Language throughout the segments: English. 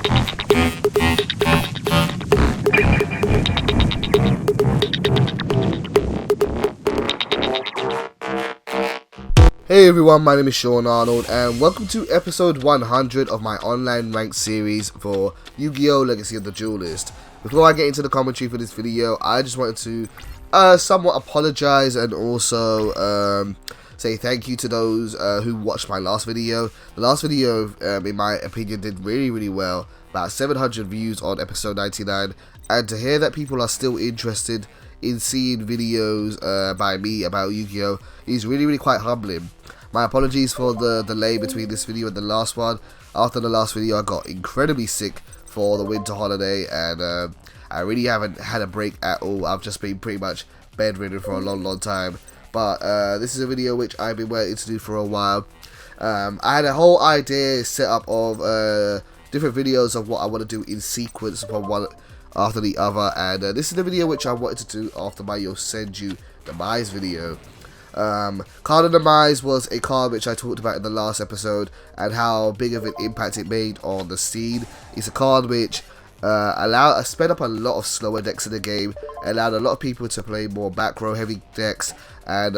Hey everyone, my name is Sean Arnold and welcome to episode 100 of my online ranked series for Yu-Gi-Oh! Legacy of the Duelist. Before I get into the commentary for this video, I just wanted to somewhat apologize and also say thank you to those who watched my last video. The last video, in my opinion, did really well, about 700 views on episode 99, and to hear that people are still interested in seeing videos by me about Yu-Gi-Oh! Is really quite humbling. My apologies for the delay between this video and the last one. After the last video, I got incredibly sick for the winter holiday, and I really haven't had a break at all. I've just been pretty much bedridden for a long time. But this is a video which I've been waiting to do for a while. I had a whole idea set up of different videos of what I want to do in sequence from one after the other, and this is the video which I wanted to do after my Yugioh Demise video. Qliphort Demise was a card which I talked about in the last episode and how big of an impact it made on the scene. It's a card which sped up a lot of slower decks in the game, allowed a lot of people to play more back row heavy decks, and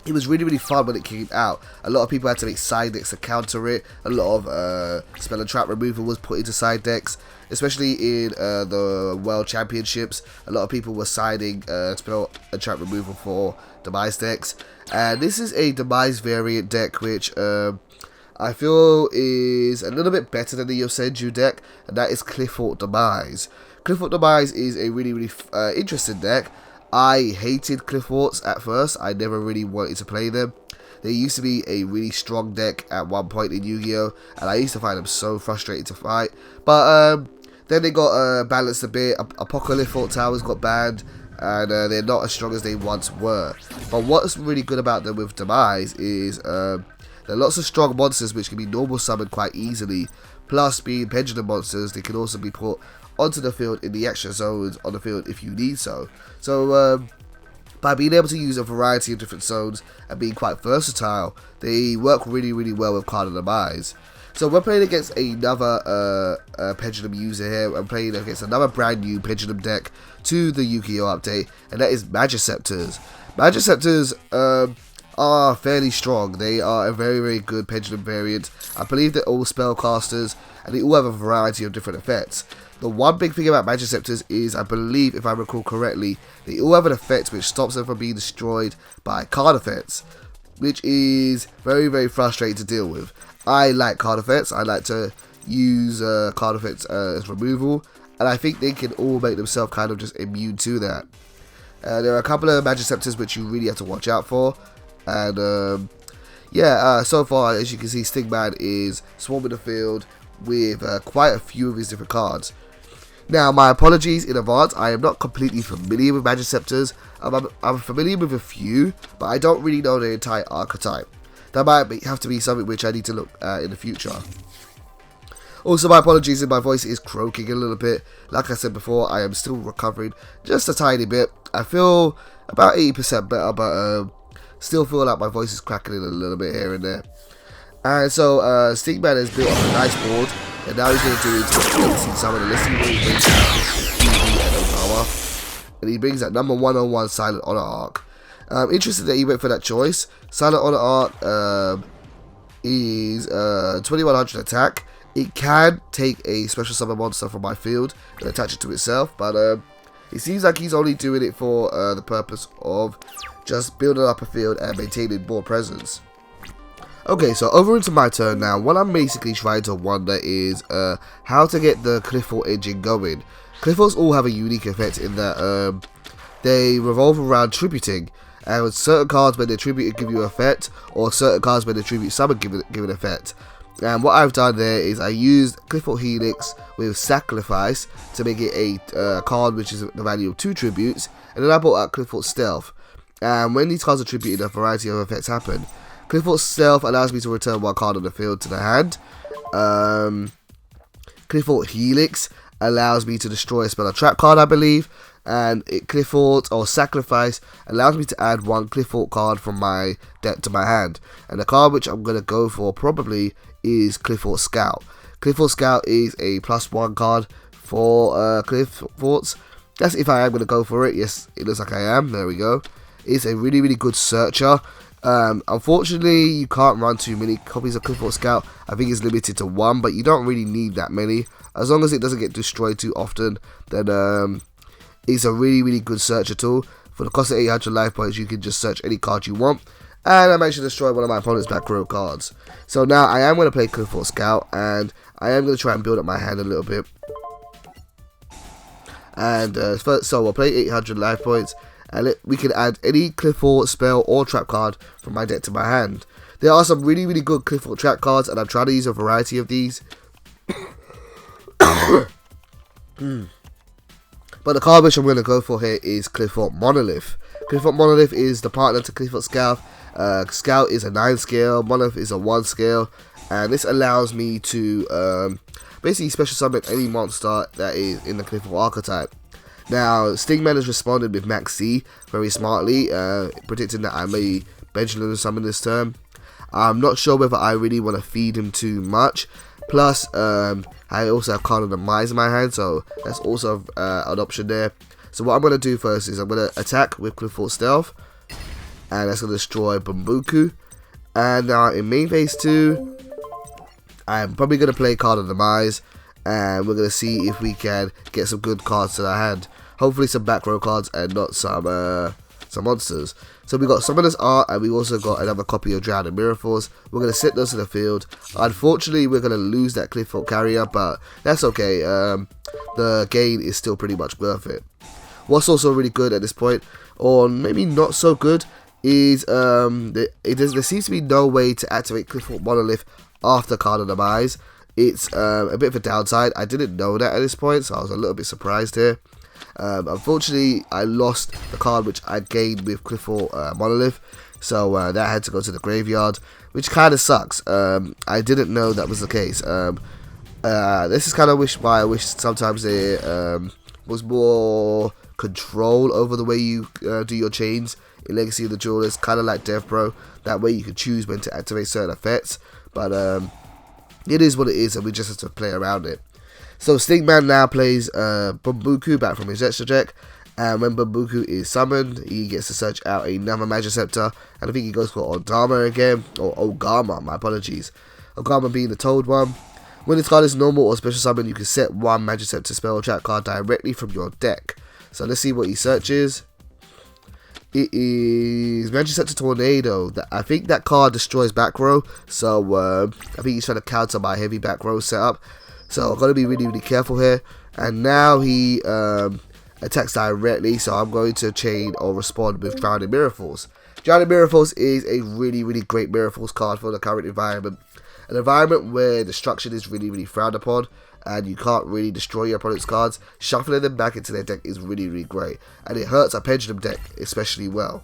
it was really fun when it came out. A lot of people had to make side decks to counter it. A lot of spell and trap removal was put into side decks, especially in the World Championships. A lot of people were siding spell and trap removal for Demise decks, and this is a Demise variant deck which I feel is a little bit better than the Yugioh deck, and that is Qliphort Demise. Qliphort Demise is a really interesting deck. I hated Qliphorts at first. I never really wanted to play them. They used to be a really strong deck at one point in Yu-Gi-Oh! And I used to find them so frustrating to fight. But then they got balanced a bit. Qliphort Towers got banned, and they're not as strong as they once were. But what's really good about them with Demise is there are lots of strong monsters which can be normal summoned quite easily. Plus, being pendulum monsters, they can also be put onto the field in the extra zones on the field if you need so. So by being able to use a variety of different zones and being quite versatile, they work really well with Qliphort Demise. So we're playing against another pendulum user here. I'm playing against another brand new pendulum deck to the Yu-Gi-Oh! Update, and that is Magiceptors. Magiceptors are fairly strong. They are a very good pendulum variant. I believe they're all spellcasters, and they all have a variety of different effects. The one big thing about Magiceptors is, I believe, if I recall correctly, they all have an effect which stops them from being destroyed by card effects, which is very frustrating to deal with. I like card effects. I like to use card effects as removal, and I think they can all make themselves kind of just immune to that. There are a couple of Magiceptors which you really have to watch out for, and so far, as you can see, Stingman is swarming the field with quite a few of his different cards. Now, my apologies in advance, I am not completely familiar with Magiceptors. I'm familiar with a few, but I don't really know the entire archetype. That might have to be something which I need to look at in the future. Also, my apologies if my voice is croaking a little bit. Like I said before, I am still recovering just a tiny bit. I feel about 80% better, but still feel like my voice is cracking in a little bit here and there. And so Stingman has built up a nice board, and now he's going to do is see some of the listing. He brings out and he brings that number 101 Silent Honor Arc. I'm interested that he went for that choice. Silent Honor Arc is 2100 attack. It can take a special summon monster from my field and attach it to itself, but it seems like he's only doing it for the purpose of just building up a field and maintaining more presence. Okay, so over into my turn now. What I'm basically trying to wonder is how to get the Qliphort engine going. Qliphorts all have a unique effect in that they revolve around tributing, and with certain cards when they tribute give you an effect, or certain cards when they tribute summon give an effect. And what I've done there is I used Qliphort Helix with Sacrifice to make it a card which is the value of 2 tributes, and then I brought out Qliphort Stealth. And when these cards are tributed, a variety of effects happen. Qliphort Stealth allows me to return 1 card on the field to the hand. Qliphort Helix allows me to destroy a spell or trap card, I believe. And Qliphort or Sacrifice allows me to add 1 Qliphort card from my deck to my hand. And the card which I'm going to go for probably is Qliphort Scout. Qliphort Scout is a +1 card for Qliphorts. That's if I am going to go for it. Yes, it looks like I am. There we go. It's a really good searcher. Unfortunately, you can't run too many copies of Qliphort Scout. I think it's limited to 1, but you don't really need that many. As long as it doesn't get destroyed too often, then it's a really good searcher tool. For the cost of 800 life points, you can just search any card you want. And I managed to destroy one of my opponent's back row cards. So now I am going to play Qliphort Scout, and I am going to try and build up my hand a little bit. And so we'll play 800 life points, and we can add any Qliphort spell or trap card from my deck to my hand. There are some really good Qliphort trap cards, and I'm trying to use a variety of these. But the card which I'm going to go for here is Qliphort Monolith. Qliphort Monolith is the partner to Qliphort Scout. Scout is a 9 scale, Monolith is a 1 scale, and this allows me to basically special summon any monster that is in the Qliphort archetype. Now, Stingman has responded with Max C very smartly, predicting that I may Pendulum summon this turn. I'm not sure whether I really want to feed him too much. Plus, I also have Qliphort Demise in my hand, so that's also an option there. So what I'm going to do first is I'm going to attack with Qliphort Stealth, and that's going to destroy Bambuku. And now in main phase 2, I'm probably going to play Qliphort Demise, and we're going to see if we can get some good cards to our hand. Hopefully some back row cards and not some monsters. So we got Summoner's Art, and we also got another copy of Drowning Miracles. We're going to set those in the field. Unfortunately, we're going to lose that Qliphort carrier, but that's okay. The gain is still pretty much worth it. What's also really good at this point, or maybe not so good, is there seems to be no way to activate Qliphort Monolith after Qliphort Demise. It's a bit of a downside. I didn't know that at this point, so I was a little bit surprised here. Unfortunately, I lost the card which I gained with Qliphort Monolith, so that had to go to the graveyard, which kind of sucks. I didn't know that was the case. This is kind of why I wish sometimes there was more control over the way you do your chains in Legacy of the Duelist, kind of like Death Pro. That way you can choose when to activate certain effects, but it is what it is, and we just have to play around it. So Stingman now plays Bambuku back from his extra deck, and when Bambuku is summoned, he gets to search out another Magiceptor, and I think he goes for Odama again, or Ogama, my apologies. Ogama being the Toad one. When this card is normal or special summon, you can set one Magiceptor spell or trap card directly from your deck. So let's see what he searches. It is Magiceptor Tornado. I think that card destroys back row, so I think he's trying to counter my heavy back row setup. So I've got to be really careful here. And now he attacks directly, so I'm going to chain or respond with Drowning Miracles. Drowning Miracles is a really great Miracles card for the current environment. An environment where destruction is really frowned upon, and you can't really destroy your opponent's cards. Shuffling them back into their deck is really great, and it hurts a Pendulum deck especially well.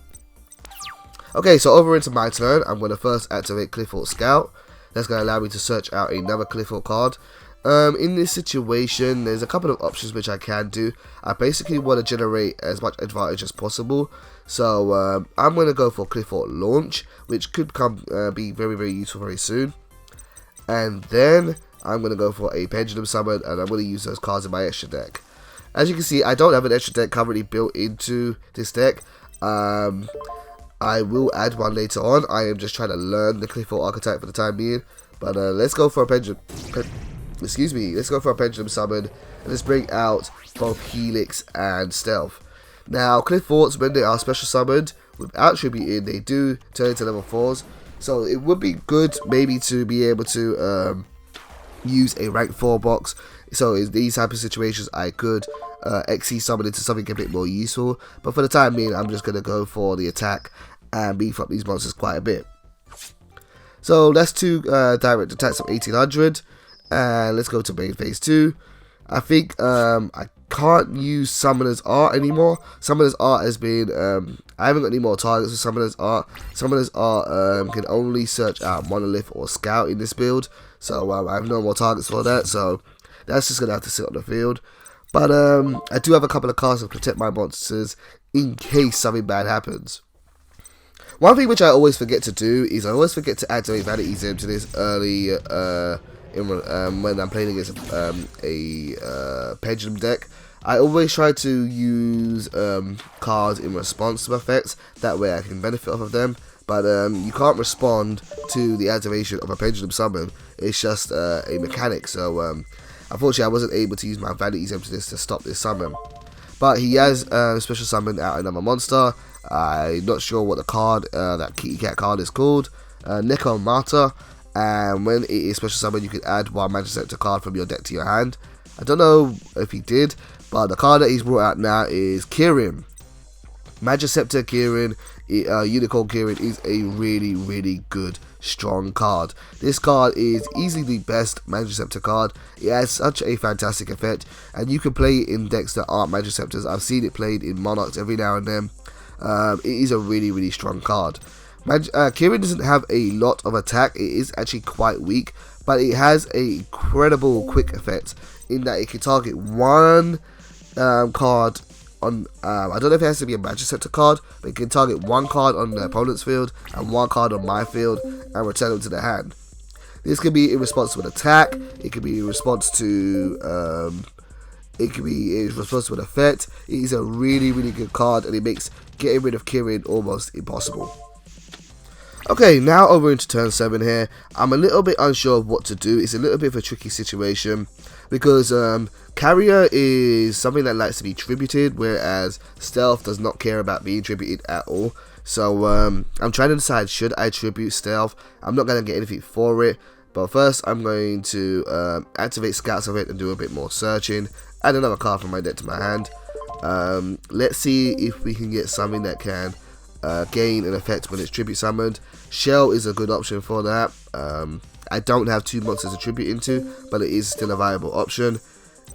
Okay, so over into my turn. I'm going to first activate Qliphort Scout. That's going to allow me to search out another Qliphort card. In this situation, there's a couple of options which I can do. I basically want to generate as much advantage as possible, so I'm going to go for Qliphort Launch, which could be very useful very soon. And then I'm going to go for a Pendulum Summon, and I'm going to use those cards in my extra deck. As you can see, I don't have an extra deck currently built into this deck. I will add one later on. I am just trying to learn the Qliphort archetype for the time being. But let's go for a Pendulum. Let's go for a Pendulum Summon, and let's bring out both Helix and Stealth. Now, Qliphorts, when they are special summoned without Tribute, they do turn into level 4s. So it would be good maybe to be able to use a rank 4 box. So in these type of situations, I could XC summon into something a bit more useful. But for the time being, I'm just going to go for the attack and beef up these monsters quite a bit. So that's 2 direct attacks of 1800. And let's go to main phase 2. I think I can't use Summoner's Art anymore. Summoner's Art has been, I haven't got any more targets with Summoner's Art. Summoner's Art can only search out Monolith or Scout in this build. So I have no more targets for that. So that's just going to have to sit on the field. But I do have a couple of cards to protect my monsters in case something bad happens. One thing which I always forget to do is I always forget to activate Vanity Zem to this early when I'm playing against a pendulum deck. I always try to use cards in response to effects, that way I can benefit off of them. But you can't respond to the activation of a pendulum summon, it's just a mechanic. So unfortunately I wasn't able to use my Vanity's Emptiness to stop this summon. But he has special summon out another monster. I'm not sure what the card, that kitty cat card is called, Neko Mata. And when it is special summon, you can add one Magiceptor card from your deck to your hand. I don't know if he did, but the card that he's brought out now is Kirin. Magiceptor Kirin, Unicorn Kirin is a really good, strong card. This card is easily the best Magiceptor card. It has such a fantastic effect, and you can play it in decks that aren't Magiceptors. I've seen it played in Monarchs every now and then. It is a really strong card. Kirin doesn't have a lot of attack, it is actually quite weak, but it has a incredible quick effect in that it can target one card on, I don't know if it has to be a Magiceptor card, but it can target one card on the opponent's field and one card on my field and return them to the hand. This can be in response to an attack, it can be in response to an effect. It is a really good card, and it makes getting rid of Kirin almost impossible. Okay, now over into turn 7 here. I'm a little bit unsure of what to do. It's a little bit of a tricky situation because Carrier is something that likes to be tributed, whereas Stealth does not care about being tributed at all. So I'm trying to decide, should I tribute Stealth? I'm not going to get anything for it, but first I'm going to activate Scouts of it and do a bit more searching. Add another card from my deck to my hand. Let's see if we can get something that can gain an effect when it's tribute summoned. Shell is a good option for that. I don't have 2 monsters to tribute into, but it is still a viable option.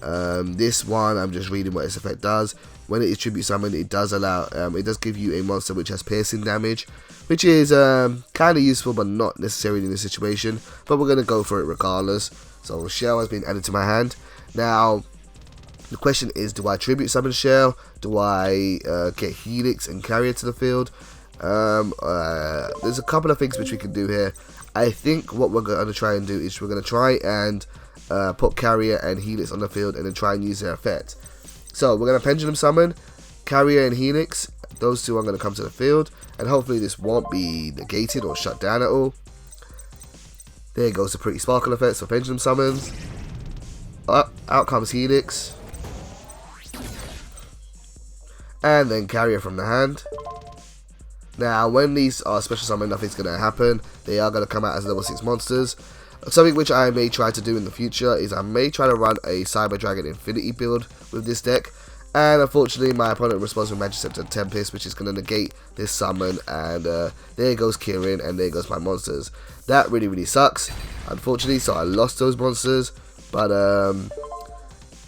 This one, I'm just reading what its effect does. When it is tribute summoned, it does allow, it does give you a monster which has piercing damage, which is kind of useful but not necessarily in this situation, but we're going to go for it regardless. So Shell has been added to my hand. Now the question is, do I tribute summon Shell? Do I get Helix and Carrier to the field? There's a couple of things which we can do here. I think what we're going to try and do is we're going to try and put Carrier and Helix on the field and then try and use their effect. So we're going to Pendulum Summon Carrier and Helix. Those two are going to come to the field, and hopefully this won't be negated or shut down at all. There goes the pretty sparkle effects for Pendulum Summons. Out comes Helix. And then Carrier from the hand. Now when these are special summoned, nothing's going to happen. They are going to come out as level 6 monsters. Something which I may try to do in the future is I may try to run a Cyber Dragon Infinity build with this deck. And unfortunately my opponent responds with Magiceptor Tempest, which is going to negate this summon. And there goes Kirin, and there goes my monsters. That really sucks, unfortunately. So I lost those monsters. But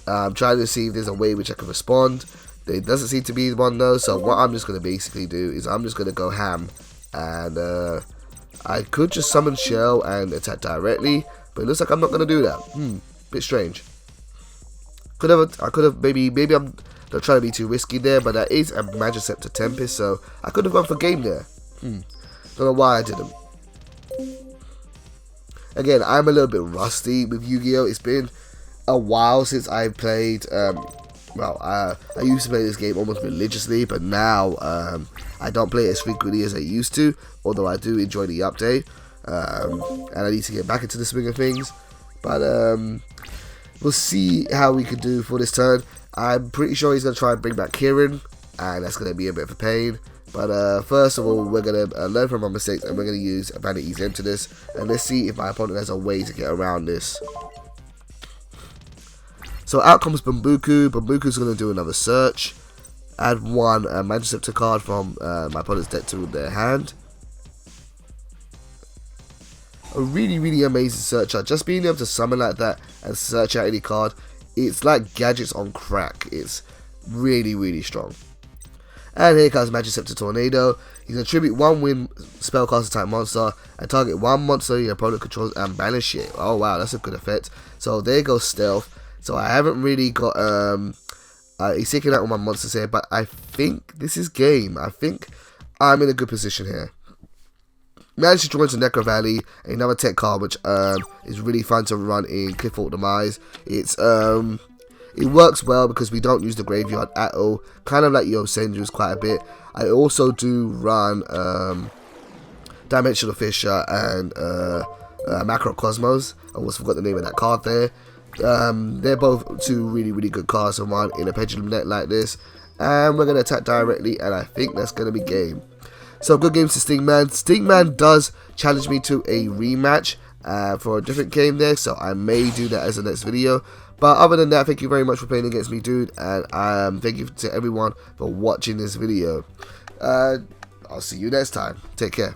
I'm trying to see if there's a way which I can respond. There doesn't seem to be one though, so what I'm just going to basically do is I'm just going to go ham, and I could just summon Shell and attack directly, but it looks like I'm not going to do that. Bit strange. I could have maybe I'm not trying to be too risky there, but that is a Magiceptor Tempest, so I could have gone for game there. Don't know why I didn't. Again, I'm a little bit rusty with Yu-Gi-Oh! It's been a while since I played. I used to play this game almost religiously, but now I don't play it as frequently as I used to, although I do enjoy the update, and I need to get back into the swing of things. But we'll see how we can do for this turn. I'm pretty sure he's going to try and bring back Kirin, and that's going to be a bit of a pain. But first of all, we're going to learn from our mistakes, and we're going to use Vanity's Emptiness, and let's see if my opponent has a way to get around this. So out comes Bambuku. Bambuku's going to do another search. Add one Magiceptor card from my opponent's deck to their hand. A really amazing searcher. Just being able to summon like that and search out any card, it's like gadgets on crack. It's really strong. And here comes Magiceptor Tornado. He's going to tribute one win spellcaster type monster and target one monster your opponent controls and banish it. Oh wow, that's a good effect. So there goes Stealth. So I haven't really got, he's taking out all my monsters here, but I think this is game. I think I'm in a good position here. managed to join to Necro Valley, another tech card which is really fun to run in Qliphort Demise. It works well because we don't use the graveyard at all, kind of like Yosenju's quite a bit. I also do run Dimensional Fissure and Macro Cosmos. I almost forgot the name of that card there. They're both two really good cards to run in a pendulum deck like this. And we're going to attack directly, and I think that's going to be game. So good games to Stingman. Stingman does challenge me to a rematch for a different game there, so I may do that as the next video. But other than that, thank you very much for playing against me, dude, and thank you to everyone for watching this video. I'll see you next time. Take care.